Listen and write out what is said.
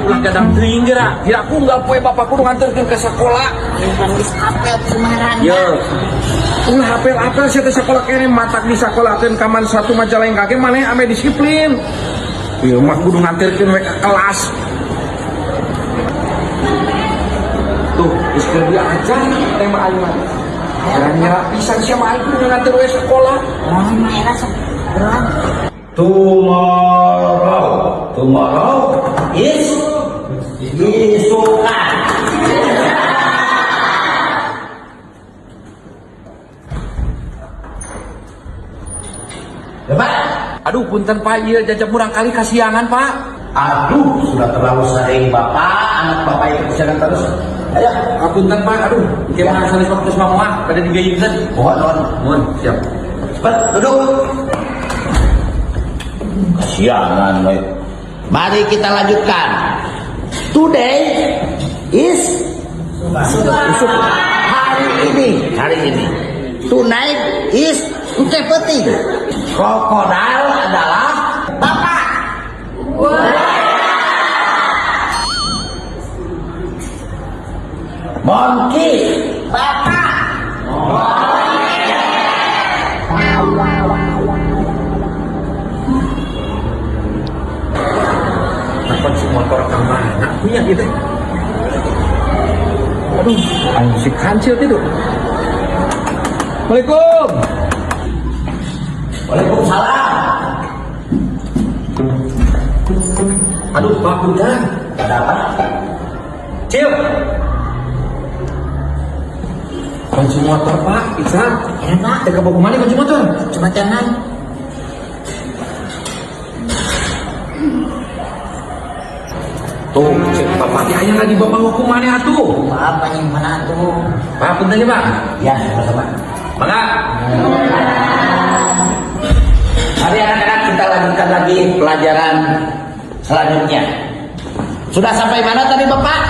ulah gadang teuing geura. Tidak unggal poe bapak kudu nganterkeun ke sekolah. Bukan di apel kemarin. Ye. Ulah apel-apel sia teh sekolah kene matak di sakolahkeun kaman satu Majalengka ge maneh ame disiplin. Ieu mah kudu nganterkeun we ka kelas. Tuh, geus keur dia ajar tema aing mah. Nyerah pisan sia mah aing kudu nganter we sekolah. Oh, era seberang. Tomorrow is isukan. Bapak, Aduh punten Pak, ieu jajak murang kali kasiangan Pak. aduh sudah terlalu sering Bapak, anak Bapak yang kesiangan terus. Ayo, Punten Pak, aduh, gimana salis waktu semua pada digayungkeun. mohon. Mohon, siap. Cepat duduk. Kasiangan, baik. Mari kita lanjutkan. Today is hari ini. Tonight is penting. Krokodil adalah bapak. Monkey bapak. Dapat si motor kang mana punya gitu. Aduh, anjing si kancil tidur. Assalamualaikum. Waalaikumsalam. Aduh, Pak punten. Ada apa? Cil. Kunci motor Pak, bisa. Ya Pak, Teka bawa kemana kunci motor? coba jangan. Tuh, cek bapak ayah lagi bawa hukum mana atuh? Maaf, yang mana tuh? Pak punten ya Pak. Ya, sama-sama. Mangga. Mari anak-anak kita lanjutkan lagi pelajaran selanjutnya. Sudah sampai mana tadi Bapak?